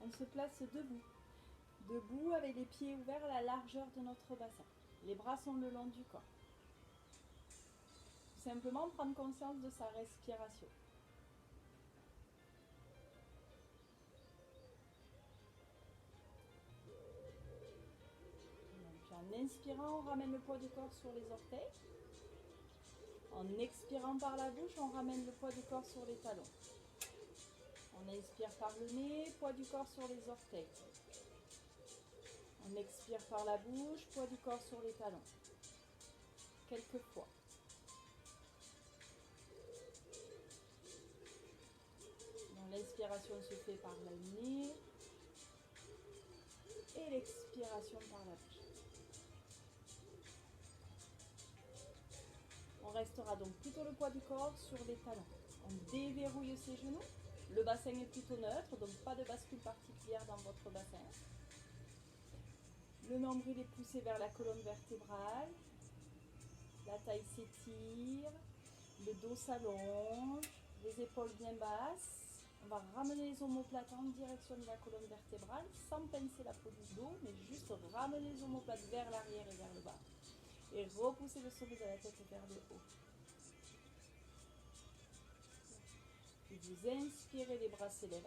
On se place debout. Debout avec les pieds ouverts à la largeur de notre bassin. Les bras sont le long du corps. Tout simplement prendre conscience de sa respiration. Donc, en inspirant, on ramène le poids du corps sur les orteils. En expirant par la bouche, on ramène le poids du corps sur les talons. On inspire par le nez, poids du corps sur les orteils. On expire par la bouche, poids du corps sur les talons. Quelques fois. Donc, l'inspiration se fait par le nez et l'expiration par la bouche. On restera donc plutôt le poids du corps sur les talons. On déverrouille ses genoux. Le bassin est plutôt neutre, donc pas de bascule particulière dans votre bassin. Le nombril est poussé vers la colonne vertébrale. La taille s'étire. Le dos s'allonge. Les épaules bien basses. On va ramener les omoplates en direction de la colonne vertébrale sans pincer la peau du dos, mais juste ramener les omoplates vers l'arrière et vers le bas. Et repousser le sommet de la tête vers le haut. Et vous inspirez, les bras s'élèvent.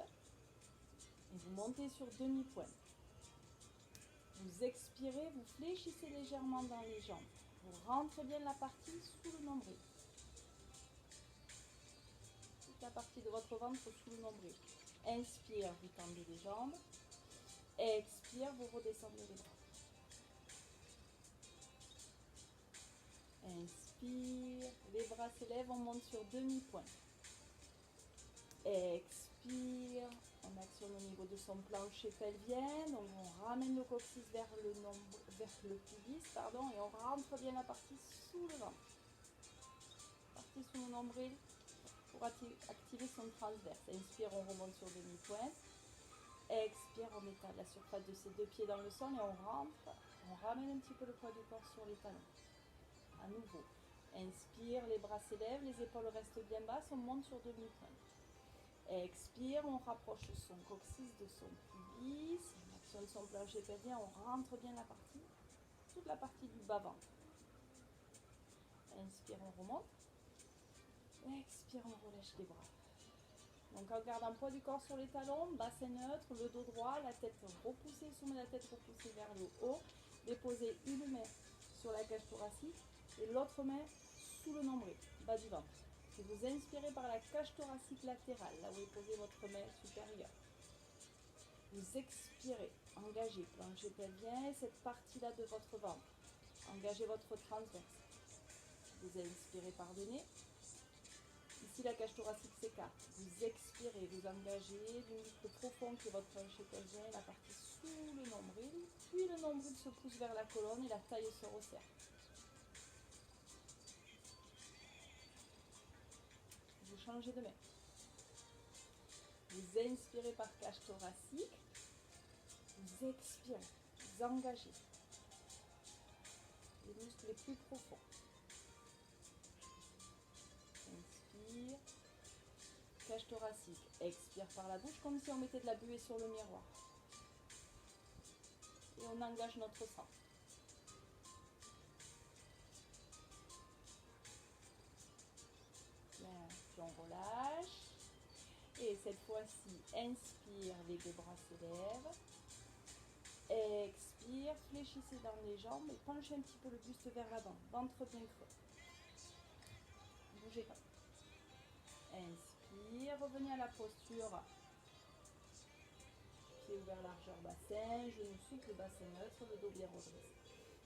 Et vous montez sur demi-pointe. Vous expirez, vous fléchissez légèrement dans les jambes. Vous rentrez bien la partie sous le nombril. Toute la partie de votre ventre sous le nombril. Inspire, vous tendez les jambes. Expire, vous redescendez les bras. Inspire, les bras s'élèvent, on monte sur demi-pointe. Expire, on actionne au niveau de son plancher pelvien, donc on ramène le coccyx vers le pubis, et on rentre bien la partie sous le ventre. Partie sous le nombril pour activer son transverse. Inspire, on remonte sur demi-pointe. Expire, on étale la surface de ses deux pieds dans le sol et on rentre, on ramène un petit peu le poids du corps sur les talons. À nouveau, inspire, les bras s'élèvent, les épaules restent bien basses, on monte sur demi-pointe. Expire, on rapproche son coccyx de son pubis, on actionne son plancher pelvien, on rentre bien la partie, toute la partie du bas-ventre. Inspire, on remonte. Expire, on relâche les bras. Donc en gardant le poids du corps sur les talons, bassin neutre, le dos droit, la tête repoussée, sommet de la tête repoussée vers le haut. Déposez une main sur la cage thoracique et l'autre main sous le nombril, bas du ventre. Et vous inspirez par la cage thoracique latérale, là où est posée votre main supérieure. Vous expirez, engagez, plancher pelvien, cette partie-là de votre ventre. Engagez votre transverse. Vous inspirez par le nez. Ici, la cage thoracique s'écarte. Vous expirez, vous engagez du muscle profond qui est votre plancher pelvien, la partie sous le nombril. Puis le nombril se pousse vers la colonne et la taille se resserre. Vous changez de main. Vous inspirez par cage thoracique. Vous expirez, vous engagez les muscles les plus profonds. Inspire, cage thoracique, expire par la bouche comme si on mettait de la buée sur le miroir. Et on engage notre sang. Bien, puis on relâche. Et cette fois-ci, inspire, les deux bras s'élèvent. Expire, fléchissez dans les jambes et penchez un petit peu le buste vers l'avant. Ventre bien creux. Bougez pas. Inspire, revenez à la posture. Pieds ouverts, largeur bassin, genoux souples, bassin neutre, le dos bien redressé.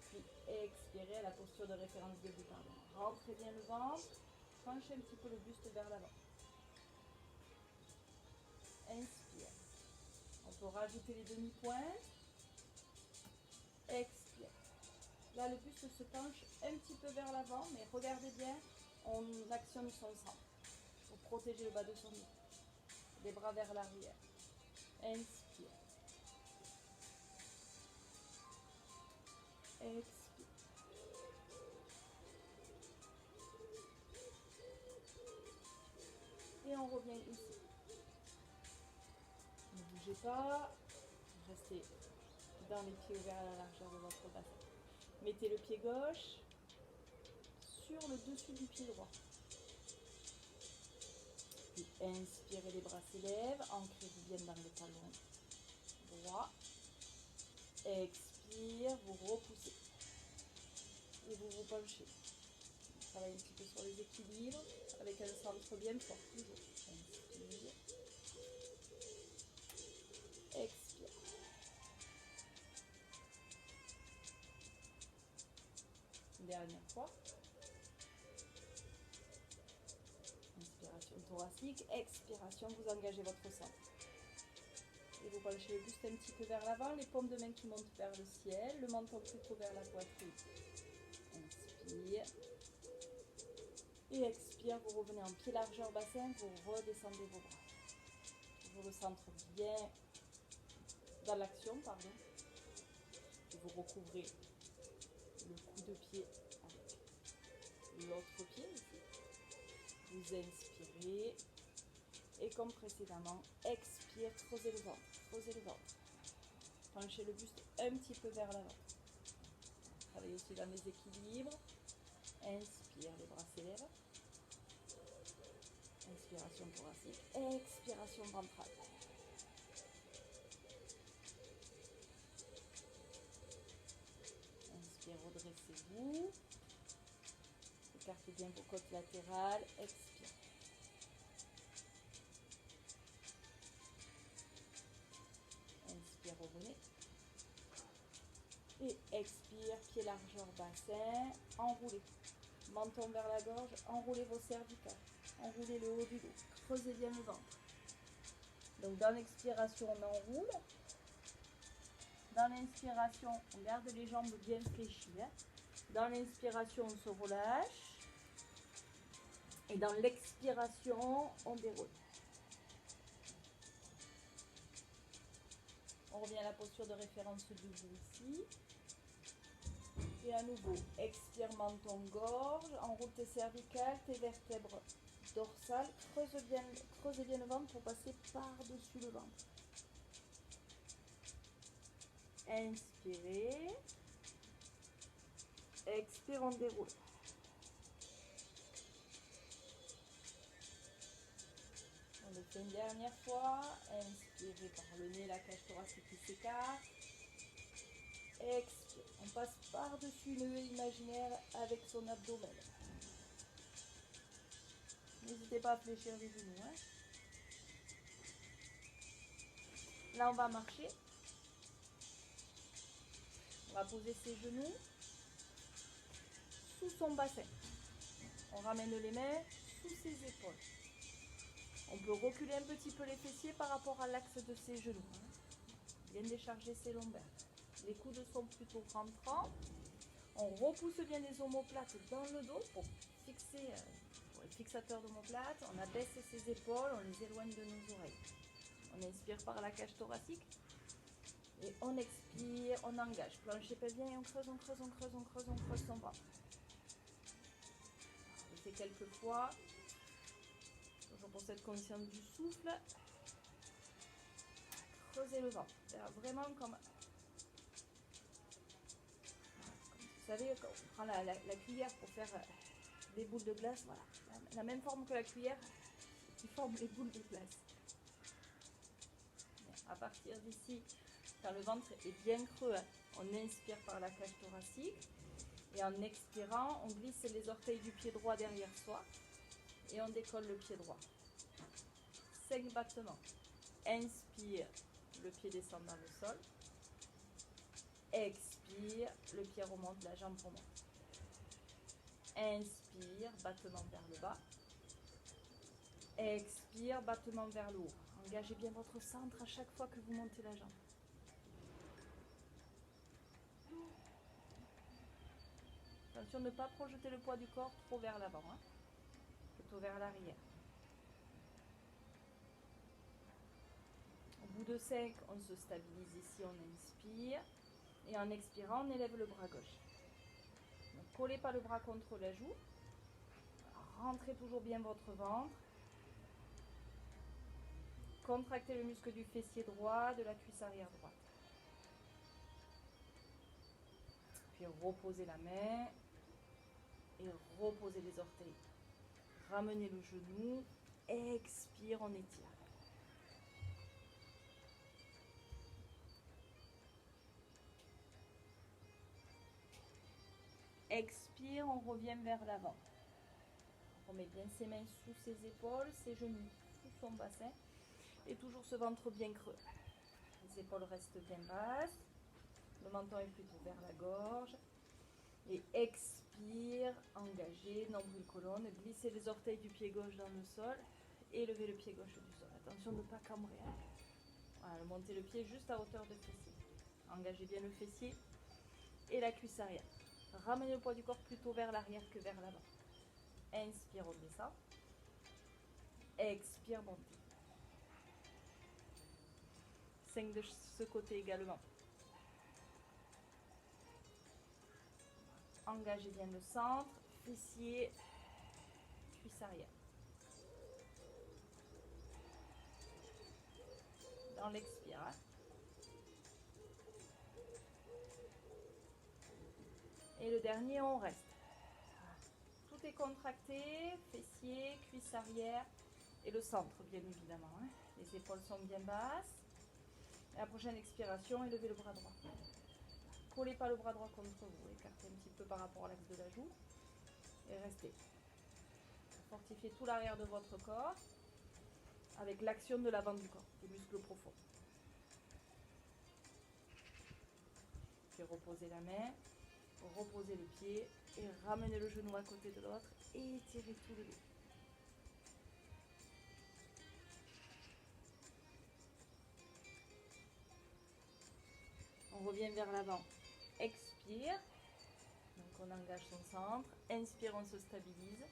Puis expirez à la posture de référence de départ. Rentrez bien le ventre, penchez un petit peu le buste vers l'avant. Inspire. On peut rajouter les demi-pointes. Expire. Là, le buste se penche un petit peu vers l'avant, mais regardez bien, on actionne son centre pour protéger le bas de son dos. Les bras vers l'arrière. Inspire. Expire. Et on revient ici. Ne bougez bougez pas. Restez dans les pieds ouverts à la largeur de votre bassin. Mettez le pied gauche sur le dessus du pied droit. Puis inspirez, les bras s'élèvent. Ancrez-vous bien dans le talon droit. Expire, vous repoussez. Et vous vous penchez. Travaillez un petit peu sur les équilibres avec un centre bien fort. Toujours. Inspire. Expire. Dernière fois. Inspiration thoracique. Expiration, vous engagez votre centre. Et vous penchez le buste un petit peu vers l'avant, les paumes de main qui montent vers le ciel, le menton plutôt vers la poitrine. Inspire. Et expire, vous revenez en pied largeur bassin, vous redescendez vos bras. Toujours le centre bien dans l'action, pardon. Et vous recouvrez le coup de pied avec l'autre pied ici. Vous inspirez. Et comme précédemment, expire, creusez le ventre, creusez le ventre. Penchez le buste un petit peu vers l'avant. Travaillez aussi dans les équilibres. Inspire, les bras s'élèvent. Inspiration thoracique, expiration ventrale. Inspire, redressez-vous. Écartez bien vos côtes latérales. Expire. Inspire, revenez. Et expire, pied largeur bassin, enroulez. Menton vers la gorge, enroulez vos cervicales. Enroulez le haut du dos. Creusez bien le ventre. Donc dans l'expiration, on enroule. Dans l'inspiration, on garde les jambes bien fléchies. Dans l'inspiration, on se relâche. Et dans l'expiration, on déroule. On revient à la posture de référence debout ici. Et à nouveau, expire menton gorge, enroule tes cervicales, tes vertèbres dorsales, creuse bien le ventre pour passer par-dessus le ventre. Inspirez. Expire, on déroule. On le fait une dernière fois. Inspirez par le nez, la cage thoracique qui s'écarte. Expire. On passe par-dessus le nœud imaginaire avec son abdomen. N'hésitez pas à fléchir les genoux. Là, on va marcher. On va poser ses genoux sous son bassin. On ramène les mains sous ses épaules. On peut reculer un petit peu les fessiers par rapport à l'axe de ses genoux. Bien décharger ses lombaires. Les coudes sont plutôt rentrants. On repousse bien les omoplates dans le dos pour fixer pour le fixateur d'omoplate. On abaisse ses épaules, on les éloigne de nos oreilles. On inspire par la cage thoracique. Et on expire, on engage. Plancher pelvien et on creuse, on creuse, on creuse, on creuse, on creuse son ventre. On fait quelques fois. Toujours pour cette conscience du souffle. Creusez le ventre. Vraiment comme... Vous savez, quand on prend la cuillère pour faire des boules de glace, voilà. La même forme que la cuillère qui forme les boules de glace. Bien, à partir d'ici, quand le ventre est bien creux, on inspire par la cage thoracique. Et en expirant, on glisse les orteils du pied droit derrière soi. Et on décolle le pied droit. 5 battements. Inspire, le pied descend dans le sol. Expire, le pied remonte, la jambe remonte. Inspire, battement vers le bas. Expire, battement vers le haut. Engagez bien votre centre à chaque fois que vous montez la jambe. Attention de ne pas projeter le poids du corps trop vers l'avant, plutôt vers l'arrière. Au bout de 5, on se stabilise ici, on inspire. Et en expirant, on élève le bras gauche. Ne collez pas le bras contre la joue. Rentrez toujours bien votre ventre. Contractez le muscle du fessier droit, de la cuisse arrière droite. Puis reposez la main et reposez les orteils. Ramenez le genou, expire, on étire. Expire, on revient vers l'avant. On remet bien ses mains sous ses épaules, ses genoux sous son bassin. Et toujours ce ventre bien creux. Les épaules restent bien basses. Le menton est plutôt vers la gorge. Et expire, engagez, nombril colonne. Glissez les orteils du pied gauche dans le sol. Et levez le pied gauche du sol. Attention de ne pas cambrer. Voilà, montez le pied juste à hauteur de fessier. Engagez bien le fessier et la cuisse arrière. Ramenez le poids du corps plutôt vers l'arrière que vers l'avant. Inspire, on descend. Expire, montez. 5 de ce côté également. Engagez bien le centre, fessier, cuisse arrière. Dans l'expire. Et le dernier, on reste. Tout est contracté, fessier, cuisse arrière et le centre, bien évidemment. Les épaules sont bien basses. Et la prochaine expiration, élevez le bras droit. Collez pas le bras droit contre vous, écartez un petit peu par rapport à l'axe de la joue et restez. Fortifiez tout l'arrière de votre corps avec l'action de l'avant du corps, des muscles profonds. Puis reposez la main, reposez le pied et ramenez le genou à côté de l'autre et étirez tout le dos. On revient vers l'avant. Expire. Donc on engage son centre. Inspire, on se stabilise.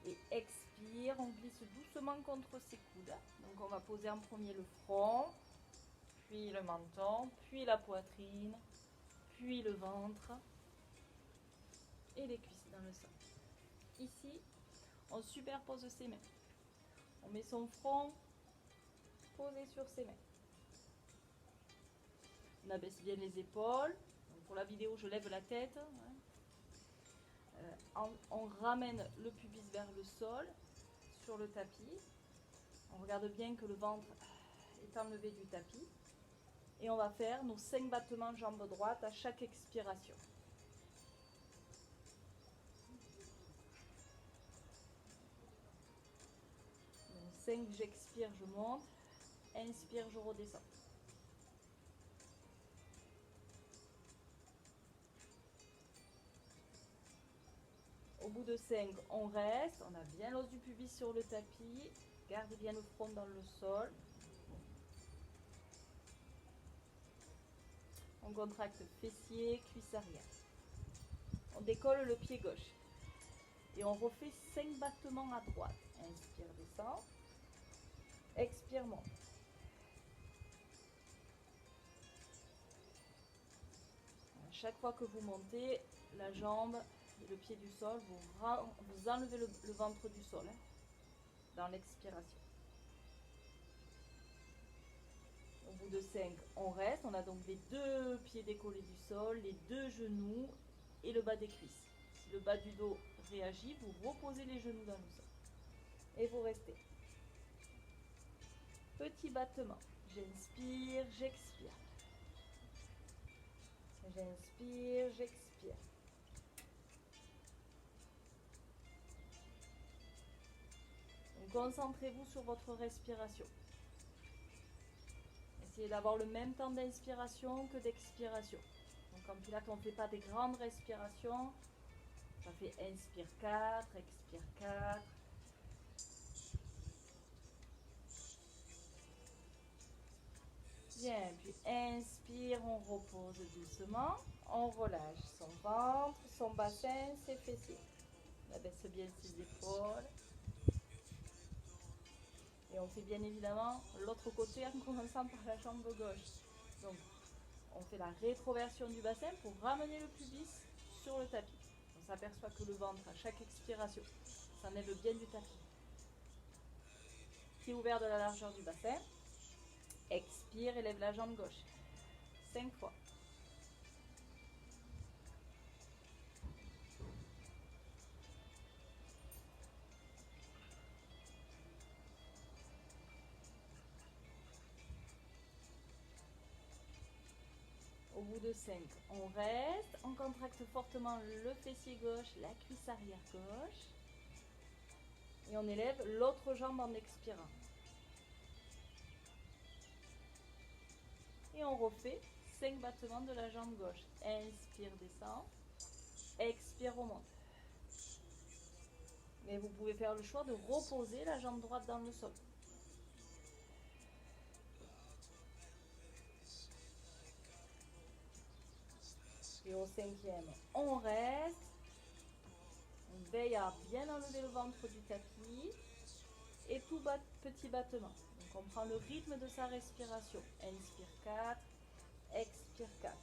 Et expire, on glisse doucement contre ses coudes. Donc on va poser en premier le front, puis le menton, puis la poitrine, puis le ventre et les cuisses dans le sol. Ici, on superpose ses mains. On met son front posé sur ses mains. On abaisse bien les épaules. Donc pour la vidéo, je lève la tête. On ramène le pubis vers le sol, sur le tapis. On regarde bien que le ventre est enlevé du tapis. Et on va faire nos 5 battements jambe droite à chaque expiration. Donc 5, j'expire, je monte. Inspire, je redescends. Au bout de 5, on reste. On a bien l'os du pubis sur le tapis. Garde bien le front dans le sol. On contracte fessier, cuisse arrière. On décolle le pied gauche. Et on refait 5 battements à droite. Inspire, descend. Expire, monte. À chaque fois que vous montez, la jambe et le pied du sol, vous enlevez le ventre du sol dans l'expiration. Au bout de 5, on reste. On a donc les 2 pieds décollés du sol, les 2 genoux et le bas des cuisses. Si le bas du dos réagit, vous reposez les genoux dans le sol. Et vous restez. Petit battement. J'inspire, j'expire. J'inspire, j'expire. Concentrez-vous sur votre respiration. Essayez d'avoir le même temps d'inspiration que d'expiration. Donc en pilates, on ne fait pas des grandes respirations. Ça fait inspire 4, expire 4. Bien, puis inspire, on repose doucement. On relâche son ventre, son bassin, ses fessiers. On abaisse bien ses épaules. Et on fait bien évidemment l'autre côté en commençant par la jambe gauche. Donc, on fait la rétroversion du bassin pour ramener le pubis sur le tapis. On s'aperçoit que le ventre, à chaque expiration, s'enlève bien du tapis. pied ouvert de la largeur du bassin. Expire, élève la jambe gauche. 5 fois. Au bout de 5, on reste. On contracte fortement le fessier gauche, la cuisse arrière gauche. Et on élève l'autre jambe en expirant. Et on refait 5 battements de la jambe gauche. Inspire, descend. Expire, remonte. Mais vous pouvez faire le choix de reposer la jambe droite dans le sol. Et au 5e, on reste. On veille à bien enlever le ventre du tapis. Et tout petit battement. Donc on prend le rythme de sa respiration. Inspire 4, expire 4.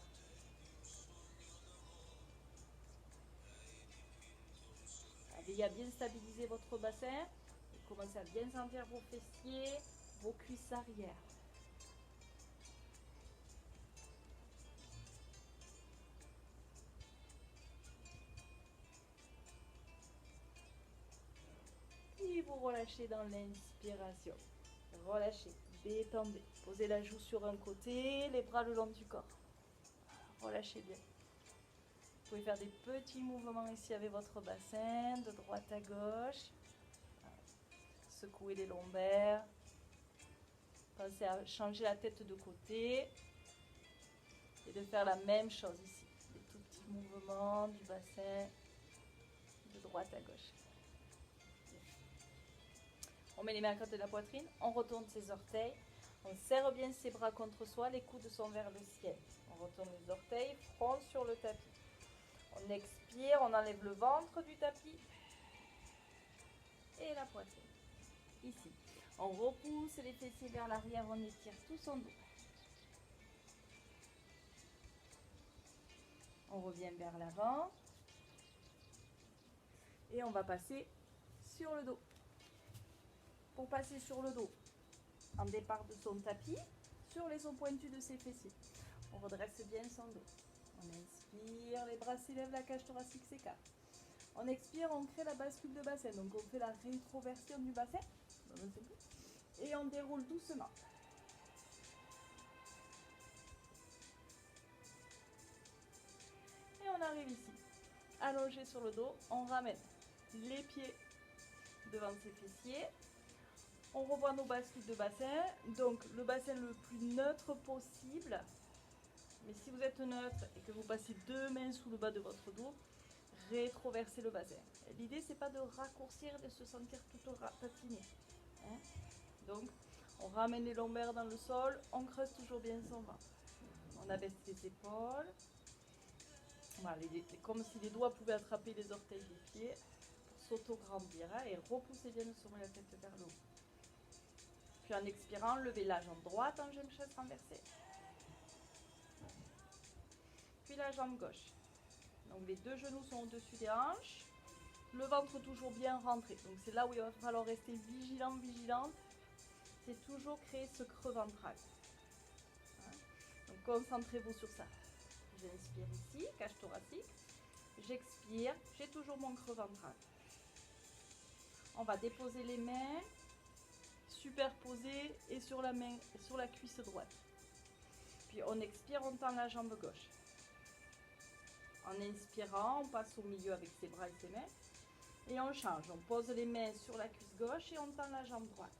Veillez à bien stabiliser votre bassin. Et commencez à bien sentir vos fessiers, vos cuisses arrière. Et vous relâchez dans l'inspiration. Relâchez, détendez. Posez la joue sur un côté, les bras le long du corps. Relâchez bien. Vous pouvez faire des petits mouvements ici avec votre bassin, de droite à gauche. Secouer les lombaires. Pensez à changer la tête de côté. Et de faire la même chose ici. Des tout petits mouvements du bassin, de droite à gauche. On met les mains à côté de la poitrine, on retourne ses orteils, on serre bien ses bras contre soi, les coudes sont vers le ciel. On retourne les orteils, front sur le tapis. On expire, on enlève le ventre du tapis et la poitrine. Ici, on repousse les fessiers vers l'arrière, on étire tout son dos. On revient vers l'avant et on va passer sur le dos. Pour passer sur le dos, en départ de son tapis, sur les os pointus de ses fessiers. On redresse bien son dos. On inspire, les bras s'élèvent, la cage thoracique s'écarte. On expire, on crée la bascule de bassin. Donc on fait la rétroversion du bassin. Et on déroule doucement. Et on arrive ici. Allongé sur le dos, on ramène les pieds devant ses fessiers. On revoit nos bascules de bassin, donc le bassin le plus neutre possible. Mais si vous êtes neutre et que vous passez 2 mains sous le bas de votre dos, rétroversez le bassin. L'idée, c'est pas de raccourcir, de se sentir tout patiné. Hein? Donc, on ramène les lombaires dans le sol, on creuse toujours bien son ventre. On abaisse les épaules. Voilà, comme si les doigts pouvaient attraper les orteils des pieds pour s'auto-grandir. Hein, et repoussez bien le sommet de la tête vers le haut. Puis en expirant, levez la jambe droite en jambe chaise renversée. Puis la jambe gauche. Donc les 2 genoux sont au-dessus des hanches. Le ventre toujours bien rentré. Donc c'est là où il va falloir rester vigilant, vigilante. C'est toujours créer ce creux ventral. Donc concentrez-vous sur ça. J'inspire ici, cage thoracique. J'expire, j'ai toujours mon creux ventral. On va déposer les mains, superposer et sur la main, sur la cuisse droite. Puis on expire, on tend la jambe gauche. En inspirant, on passe au milieu avec ses bras et ses mains. Et on change, on pose les mains sur la cuisse gauche et on tend la jambe droite.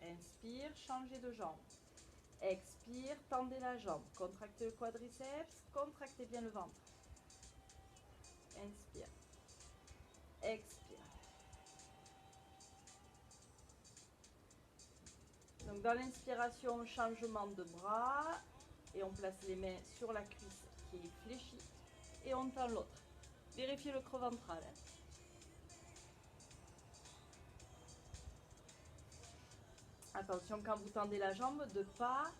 Inspire, changez de jambe. Expire, tendez la jambe. Contractez le quadriceps, contractez bien le ventre. Inspire. Expire. Donc dans l'inspiration, changement de bras. Et on place les mains sur la cuisse qui est fléchie. Et on tend l'autre. Vérifiez le creux ventral. Attention quand vous tendez la jambe de ne pas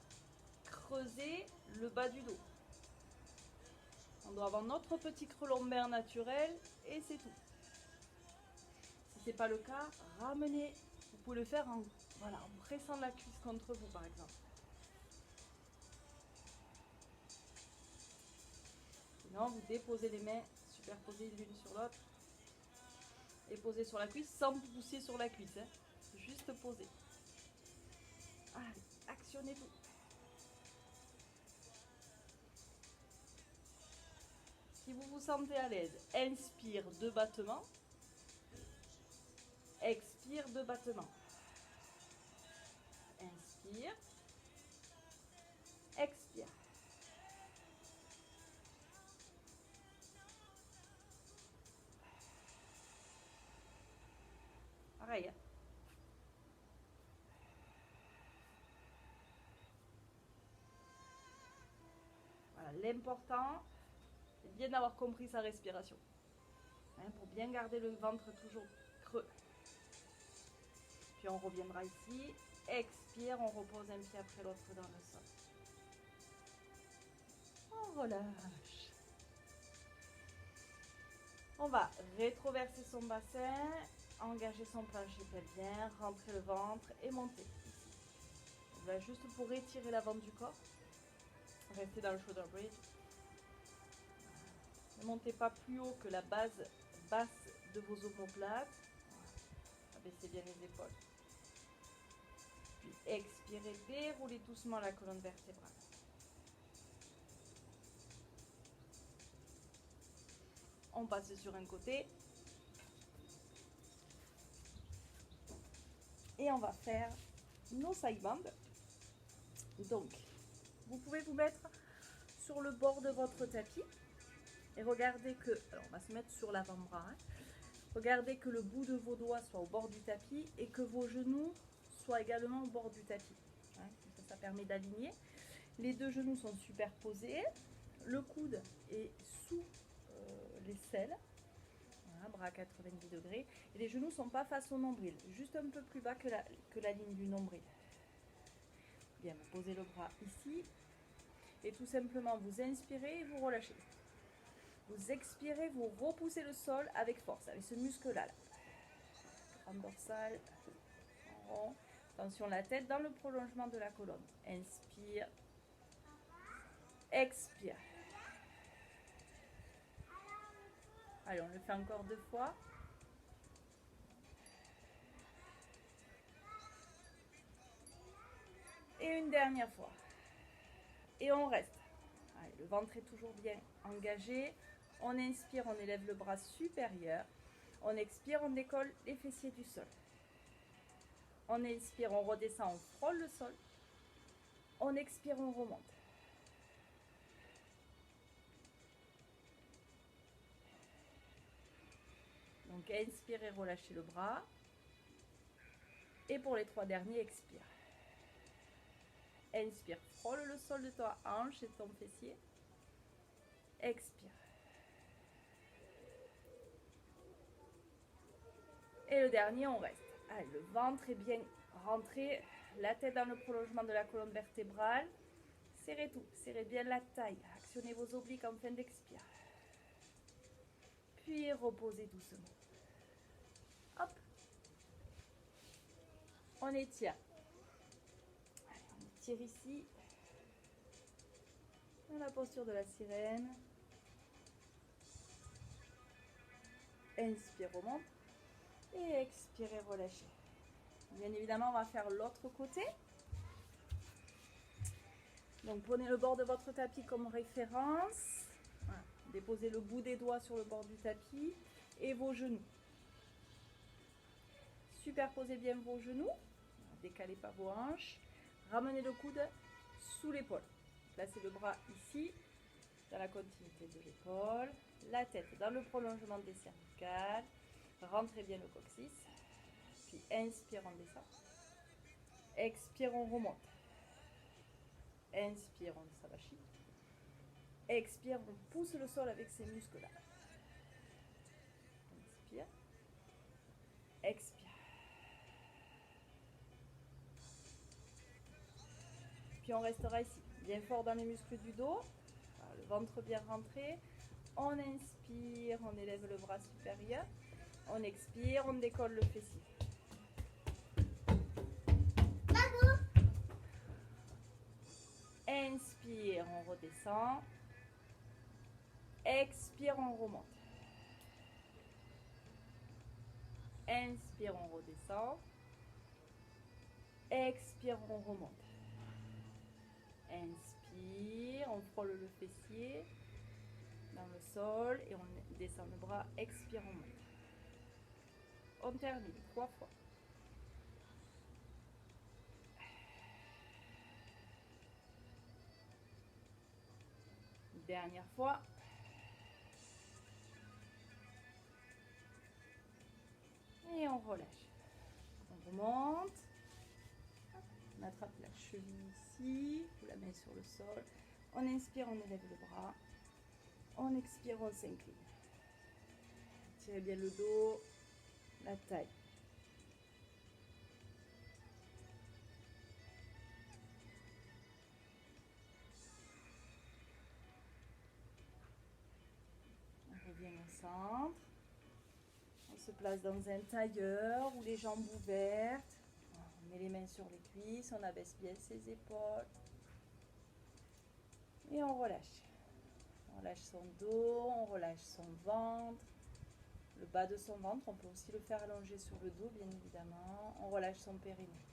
creuser le bas du dos. On doit avoir notre petit creux lombaire naturel et c'est tout. Si ce n'est pas le cas, ramenez, vous pouvez le faire en, voilà, en pressant la cuisse contre vous par exemple. Sinon, vous déposez les mains, superposées l'une sur l'autre. Et posez sur la cuisse sans pousser sur la cuisse. Hein. Juste poser. Allez, actionnez-vous. Si vous vous sentez à l'aise, inspire 2 battements. Expire 2 battements. Inspire. Expire. Pareil. Hein. Voilà, l'important, c'est bien d'avoir compris sa respiration. Hein, pour bien garder le ventre toujours creux. Puis on reviendra ici. Expire, on repose un pied après l'autre dans le sol. On relâche. On va rétroverser son bassin, engager son plancher pelvien, rentrer le ventre et monter. On va juste pour étirer l'avant du corps. Restez dans le shoulder bridge. Ne montez pas plus haut que la base basse de vos omoplates. Abaissez bien les épaules. Puis expirez, déroulez doucement la colonne vertébrale. On passe sur un côté. Et on va faire nos side bends. Donc, vous pouvez vous mettre sur le bord de votre tapis. Et regardez que, alors on va se mettre sur l'avant-bras. Hein. Regardez que le bout de vos doigts soit au bord du tapis et que vos genoux soient également au bord du tapis. Hein. Ça permet d'aligner. Les 2 genoux sont superposés. Le coude est sous l'aisselle. Voilà, bras à 90 degrés. Et les genoux ne sont pas face au nombril, juste un peu plus bas que la ligne du nombril. Bien, vous posez le bras ici. Et tout simplement, vous inspirez et vous relâchez. Vous expirez, vous repoussez le sol avec force, avec ce muscle-là. Grande dorsale, en rond. Attention, la tête dans le prolongement de la colonne. Inspire. Expire. Allez, on le fait encore 2 fois. Et une dernière fois. Et on reste. Allez, le ventre est toujours bien engagé. On inspire, on élève le bras supérieur. On expire, on décolle les fessiers du sol. On inspire, on redescend, on frôle le sol. On expire, on remonte. Donc inspirez, relâchez le bras. Et pour les 3 derniers, expire. Inspire, frôle le sol de ta hanche et ton fessier. Expire. Et le dernier, on reste. Allez, le ventre est bien rentré, la tête dans le prolongement de la colonne vertébrale. Serrez tout, serrez bien la taille. Actionnez vos obliques en fin d'expire. Puis reposez doucement. Hop. On étire. Allez, on étire ici. Dans la posture de la sirène. Inspire, remonte. Et expirez, relâchez. Bien évidemment, on va faire l'autre côté. Donc, prenez le bord de votre tapis comme référence. Voilà. Déposez le bout des doigts sur le bord du tapis et vos genoux. Superposez bien vos genoux. Décalez pas vos hanches. Ramenez le coude sous l'épaule. Placez le bras ici, dans la continuité de l'épaule. La tête dans le prolongement des cervicales. Rentrez bien le coccyx. Puis inspire, on descend. Expire, on remonte. Inspire, on s'avachit. Expire, on pousse le sol avec ces muscles-là. Inspire. Expire. Puis on restera ici, bien fort dans les muscles du dos. Voilà, le ventre bien rentré. On inspire, on élève le bras supérieur. On expire, on décolle le fessier. Inspire, on redescend. Expire, on remonte. Inspire, on redescend. Expire, on remonte. Inspire, on frôle le fessier dans le sol et on descend le bras. Expire, on monte. On termine 3 fois. Dernière fois. Et on relâche. On remonte. On attrape la cheville ici. Vous la mettez sur le sol. On inspire, on élève le bras. On expire, on s'incline. Tirez bien le dos, la taille. On revient au centre. On se place dans un tailleur ou les jambes ouvertes. On met les mains sur les cuisses, on abaisse bien ses épaules. Et on relâche. On relâche son dos, on relâche son ventre. Le bas de son ventre, on peut aussi le faire allonger sur le dos, bien évidemment. On relâche son périnée.